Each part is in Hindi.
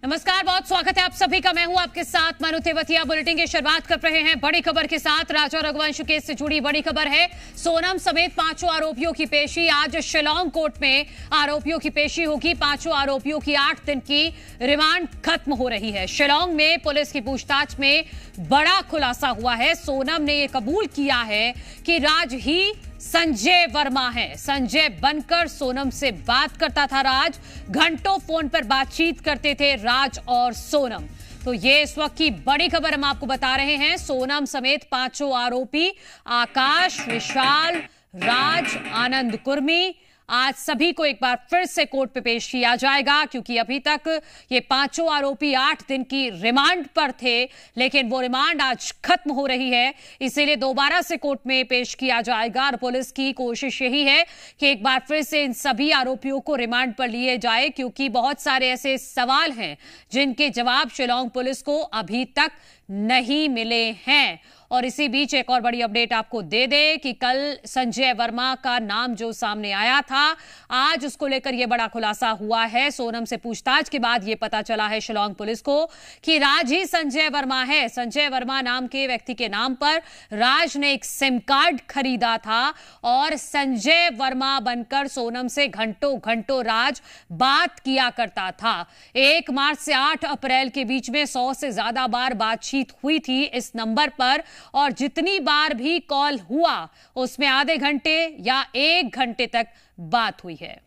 नमस्कार, बहुत स्वागत है आप सभी का। मैं हूं आपके साथ मनु तेवतिया। बुलेटिन की शुरुआत कर रहे हैं बड़ी खबर के साथ। राजा रघुवंश केस से जुड़ी बड़ी खबर है। सोनम समेत 5 आरोपियों की पेशी आज शिलांग कोर्ट में आरोपियों की पेशी होगी। 5 आरोपियों की 8 दिन की रिमांड खत्म हो रही है। शिलांग में पुलिस की पूछताछ में बड़ा खुलासा हुआ है। सोनम ने यह कबूल किया है कि राज ही संजय वर्मा है। संजय बनकर सोनम से बात करता था राज। घंटों फोन पर बातचीत करते थे राज और सोनम। तो ये इस वक्त की बड़ी खबर हम आपको बता रहे हैं। सोनम समेत 5 आरोपी आकाश, विशाल, राज, आनंद कुर्मी, आज सभी को एक बार फिर से कोर्ट पे पेश किया जाएगा, क्योंकि अभी तक ये 5 आरोपी 8 दिन की रिमांड पर थे, लेकिन वो रिमांड आज खत्म हो रही है। इसीलिए दोबारा से कोर्ट में पेश किया जाएगा और पुलिस की कोशिश यही है कि एक बार फिर से इन सभी आरोपियों को रिमांड पर लिए जाए, क्योंकि बहुत सारे ऐसे सवाल हैं जिनके जवाब शिलांग पुलिस को अभी तक नहीं मिले हैं। और इसी बीच एक और बड़ी अपडेट आपको दे दे कि कल संजय वर्मा का नाम जो सामने आया था, आज उसको लेकर यह बड़ा खुलासा हुआ है। सोनम से पूछताछ के बाद यह पता चला है शिलांग पुलिस को कि राज ही संजय वर्मा है। संजय वर्मा नाम के व्यक्ति के नाम पर राज ने एक सिम कार्ड खरीदा था और संजय वर्मा बनकर सोनम से घंटों घंटों राज बात किया करता था। 1 मार्च से 8 अप्रैल के बीच में 100 से ज्यादा बार बातचीत हुई थी इस नंबर पर, और जितनी बार भी कॉल हुआ उसमें आधे घंटे या 1 घंटे तक बात हुई है।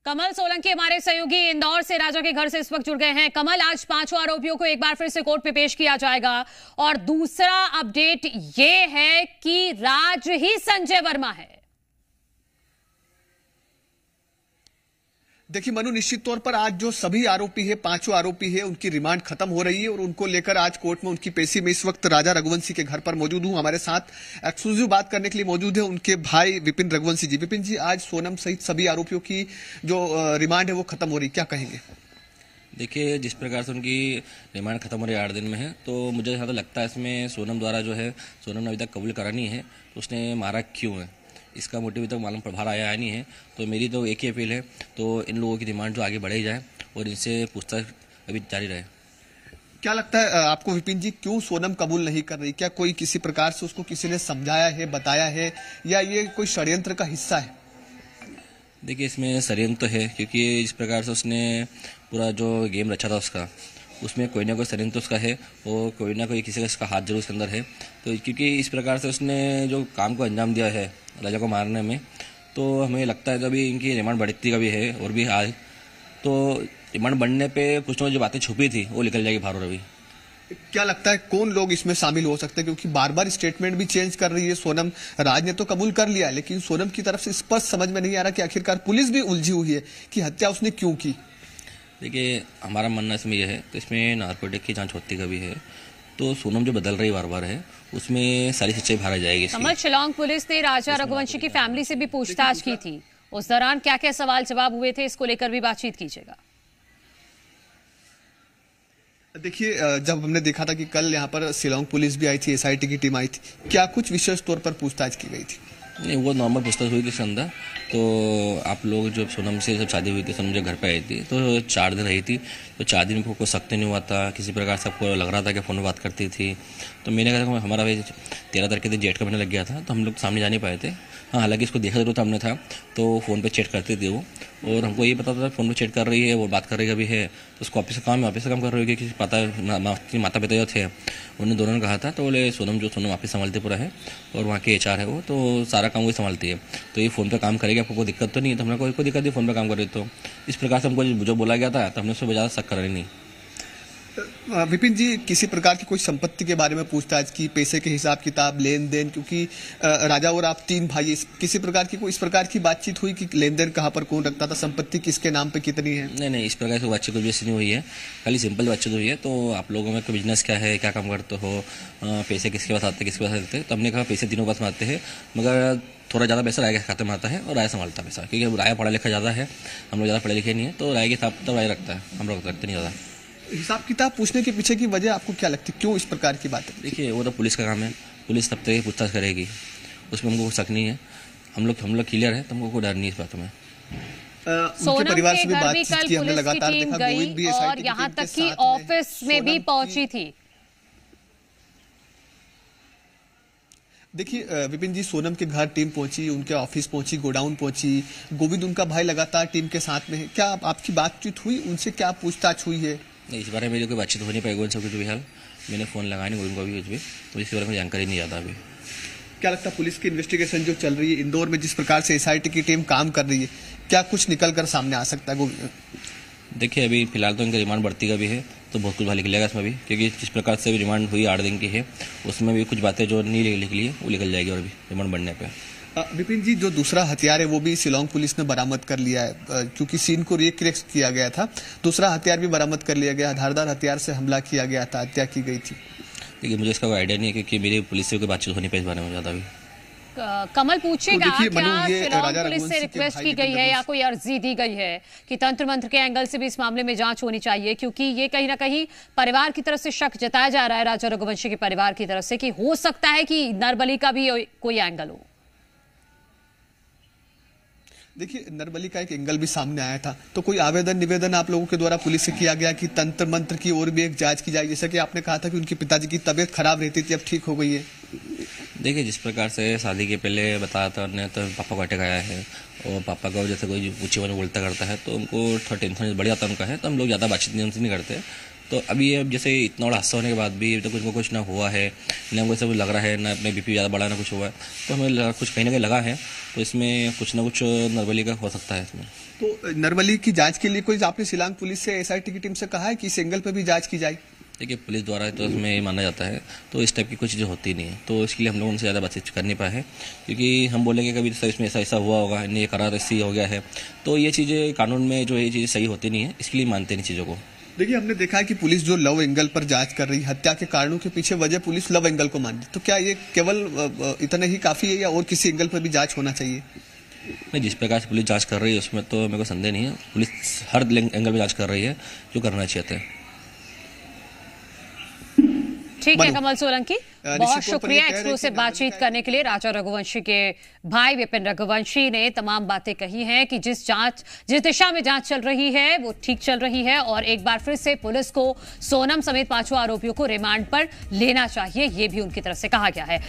कमल सोलंकी हमारे सहयोगी इंदौर से राजा के घर से इस वक्त जुड़ गए हैं। कमल, आज 5 आरोपियों को एक बार फिर से कोर्ट पे पेश किया जाएगा और दूसरा अपडेट ये है कि राज ही संजय वर्मा है। देखिए मनु, निश्चित तौर पर आज जो सभी आरोपी है, 5 आरोपी है, उनकी रिमांड खत्म हो रही है और उनको लेकर आज कोर्ट में उनकी पेशी में इस वक्त राजा रघुवंशी के घर पर मौजूद हूं। हमारे साथ एक्सक्लूसिव बात करने के लिए मौजूद है उनके भाई विपिन रघुवंशी जी। विपिन जी, आज सोनम सहित सभी आरोपियों की जो रिमांड है वो खत्म हो रही, क्या कहेंगे? देखिए, जिस प्रकार से उनकी रिमांड खत्म हो रही है 8 दिन में है, तो मुझे जहाँ तक लगता है इसमें सोनम द्वारा जो है, सोनम ने अभी तक कबूल करा नहीं है तो उसने मारा क्यों है, इसका मोटिव अभी तक मालूम प्रभार आया नहीं है। तो मेरी तो एक ही अपील है, तो इन लोगों की डिमांड जो आगे बढ़ाई जाए और इनसे पूछताछ अभी जारी रहे। क्या लगता है आपको विपिन जी, क्यों सोनम कबूल नहीं कर रही? क्या कोई किसी प्रकार से उसको किसी ने समझाया है, बताया है, या ये कोई षड्यंत्र का हिस्सा है? देखिए, इसमें षड्यंत्र तो है, क्योंकि जिस प्रकार से उसने पूरा जो गेम रचा था उसका, उसमें कोई ना कोई षड्यंत्र उसका है और कोई ना कोई किसी का इसका हाथ जरूर उसके अंदर है। तो क्योंकि इस प्रकार से उसने जो काम को अंजाम दिया है राजा को मारने में, तो हमें लगता है कि अभी इनकी रिमांड बढ़ती का भी है और भी आए तो रिमांड बढ़ने पे कुछ ना जो बातें छुपी थी वो निकल जाएगी बाहर। अभी क्या लगता है कौन लोग इसमें शामिल हो सकते हैं, क्योंकि बार बार स्टेटमेंट भी चेंज कर रही है सोनम? राज ने तो कबूल कर लिया, लेकिन सोनम की तरफ से स्पष्ट समझ में नहीं आ रहा कि आखिरकार पुलिस भी उलझी हुई है कि हत्या उसने क्यों की। देखिए, हमारा मानना इसमें यह है, तो इसमें नार्कोटिक की जांच होती का भी है, तो सोनम जो बदल रही बार बार है उसमें सारी सच्चाई बाहर आ जाएगी। कमल, शिलांग पुलिस ने राजा रघुवंशी की फैमिली से भी पूछताछ की थी। उस दौरान क्या क्या सवाल जवाब हुए थे, इसको लेकर भी बातचीत कीजिएगा। देखिए, जब हमने देखा था कि कल यहाँ पर शिलांग पुलिस भी आई थी, SIT की टीम आई थी, क्या कुछ विशेष तौर पर पूछताछ की गई थी? नहीं, वो नॉर्मल पूछताछ हुई थी इसके अंदर। तो आप लोग जब सोनम से जब शादी हुई थी, सोनम जब घर पे आई थी तो 4 दिन रही थी, तो 4 दिन को कोई सख्त नहीं हुआ था, किसी प्रकार सबको लग रहा था कि फ़ोन में बात करती थी। तो मैंने कहा हमारा भाई 13 तारीख के दिन जेठ का महीना लग गया था, तो हम लोग सामने जा नहीं पाए थे। हाँ, हालांकि इसको देखा जरूर था हमने था, तो फ़ोन पे चैट करती थी वो, और हमको ये पता था फ़ोन पे चैट कर रही है, वो बात कर रही है भी है, तो उसको ऑफिस से काम है, ऑफिस से काम कर रही है। कि पता माता पिता जो थे उन्होंने दोनों ने कहा था, तो बोले सोनम ऑफिस संभालती पूरा है और वहाँ के HR है वो, तो सारा काम वही संभालती है, तो ये फ़ोन पे काम करेगी, आपको कोई दिक्कत तो नहीं है? तो हमने कोई दिक्कत नहीं, फ़ोन पे काम कर रही। तो इस प्रकार से हमको जो बोला गया था, तो हमने उसमें ज़्यादा शक करा नहीं। विपिन जी, किसी प्रकार की कोई संपत्ति के बारे में पूछताछ की, पैसे के हिसाब किताब, लेन देन, क्योंकि राजा और आप 3 भाई, किसी प्रकार की कोई इस प्रकार की बातचीत हुई कि लेन देन कहाँ पर कौन रखता था, संपत्ति किसके नाम पे कितनी है? नहीं, इस प्रकार की बातचीत कुछ नहीं हुई है, खाली सिंपल बातचीत हुई है। तो आप लोगों में बिजनेस क्या है, क्या काम करते हो, पैसे किसके पास आते हैं, किसके पास आते हैं? तो हमने कहा पैसे तीनों पास में आते हैं, मगर थोड़ा ज़्यादा पैसा राय के खाते में आता है और राय संभालता है पैसा, क्योंकि राय पढ़ा लिखा ज़्यादा है, हम लोग ज़्यादा पढ़े लिखे नहीं है, तो राय के साथ तो राय रखता है, हम लोग रखते नहीं ज़्यादा। हिसाब किताब पूछने के पीछे की वजह आपको क्या लगती है, क्यों इस प्रकार की बात है? देखिए, वो तो पुलिस का काम है, पुलिस तब तक ही पूछताछ करेगी, उसमें हमको शक नहीं है। हम लोग क्लियर है, तो हमको कोई डर नहीं इस बात में। उनके परिवार से भी बातचीत की हमने, लगातार देखा गोविंद भी और यहाँ तक कि ऑफिस में भी पहुंची थी। देखिए विपिन जी, सोनम के घर टीम पहुंची, उनके ऑफिस पहुंची, गोडाउन पहुंची, गोविंद उनका भाई लगातार टीम के साथ में है। क्या आपकी बातचीत हुई उनसे, क्या पूछताछ हुई है? नहीं, इस बारे में कोई बातचीत हो नहीं पाई गोविंद से कुछ भी। हाल मैंने फ़ोन लगाया नहीं गोविंद को अभी कुछ भी, तो इस बारे में जानकारी नहीं आता अभी। क्या लगता है पुलिस की इन्वेस्टिगेशन जो चल रही है इंदौर में, जिस प्रकार से एसआईटी की टीम काम कर रही है, क्या कुछ निकल कर सामने आ सकता है? देखिए, अभी फिलहाल तो इनका रिमांड बढ़ती का भी है, तो बहुत कुछ बात निकलेगा इसमें भी, क्योंकि जिस प्रकार से भी रिमांड हुई 8 दिन की है, उसमें भी कुछ बातें जो नहीं निकली है वो निकल जाएगी और भी रिमांड बढ़ने पे। विपिन जी, जो दूसरा हथियार है वो भी शिलोंग पुलिस ने बरामद कर लिया है, क्योंकि सीन को रिक्रिएट किया गया था। दूसरा हथियार भी बरामद कर लिया गया, धारदार हथियार से हमला किया गया था, हत्या की गई थी। देखिए, मुझे इसका कोई आइडिया नहीं है, क्योंकि मेरी पुलिस से कोई बातचीत होने पे इस बारे में ज़्यादा भी। कमल पूछेगा तो क्या शिलोंग पुलिस से रिक्वेस्ट की गई है या कोई अर्जी दी गई है कि तंत्र मंत्र के एंगल से भी इस मामले में जांच होनी चाहिए, क्योंकि ये कहीं ना कहीं परिवार की तरफ से शक जताया जा रहा है, राजा रघुवंशी के परिवार की तरफ से, कि हो सकता है कि नरबली का भी कोई एंगल हो। देखिए, नरबली का एक एंगल भी सामने आया था, तो कोई आवेदन निवेदन आप लोगों के द्वारा पुलिस से किया गया कि तंत्र मंत्र की और भी एक जांच की जाए? जैसा कि आपने कहा था कि उनके पिताजी की तबीयत खराब रहती थी, अब ठीक हो गई है। देखिए, जिस प्रकार से शादी के पहले बताया था उन्होंने, तो पापा को अटैक आया है, और पापा को जैसे कोई ऊँची वाले बोलता करता है तो उनको थोड़ा टेंशन बढ़ जाता है उनका है, तो हम लोग ज़्यादा बातचीत उनसे नहीं करते। तो अभी अब जैसे इतना बड़ा हादसा होने के बाद भी तो कुछ ना हुआ है, ना हमको सब लग रहा है, ना अपने बीपी ज़्यादा बढ़ा, ना कुछ हुआ है, तो हमें कुछ कहीं ना कहीं लगा है, तो इसमें कुछ ना कुछ नरबली का हो सकता है इसमें। तो नरबली की जांच के लिए कोई आपने शिलांग पुलिस से, एसआईटी की टीम से कहा है कि इस एंगल पर भी जांच की जाए? देखिए, पुलिस द्वारा तो इसमें ये माना जाता है, तो इस टाइप की कोई चीज़ें होती नहीं है, तो इसके लिए हम लोग उनसे ज़्यादा बातचीत कर नहीं पाए हैं, क्योंकि हम बोलेंगे कभी इसमें ऐसा हुआ होगा, इन्हें ये करार ऐसी हो गया है, तो ये चीज़ें कानून में जो ये चीज़ें सही होती नहीं है, इसके लिए मानते नहीं चीज़ों को। देखिए, हमने देखा है कि पुलिस जो लव एंगल पर जांच कर रही है, हत्या के कारणों के पीछे वजह पुलिस लव एंगल को मान रही, तो क्या ये केवल इतना ही काफी है या और किसी एंगल पर भी जांच होना चाहिए? नहीं, जिस प्रकार से पुलिस जांच कर रही है उसमें तो मेरे को संदेह नहीं है, पुलिस हर एंगल में जांच कर रही है जो करना चाहते हैं। ठीक है कमल सोलंकी, बहुत शुक्रिया एक्सक्लूसिव बातचीत करने के लिए। राजा रघुवंशी के भाई विपिन रघुवंशी ने तमाम बातें कही हैं कि जिस दिशा में जांच चल रही है वो ठीक चल रही है, और एक बार फिर से पुलिस को सोनम समेत 5 आरोपियों को रिमांड पर लेना चाहिए, ये भी उनकी तरफ से कहा गया है।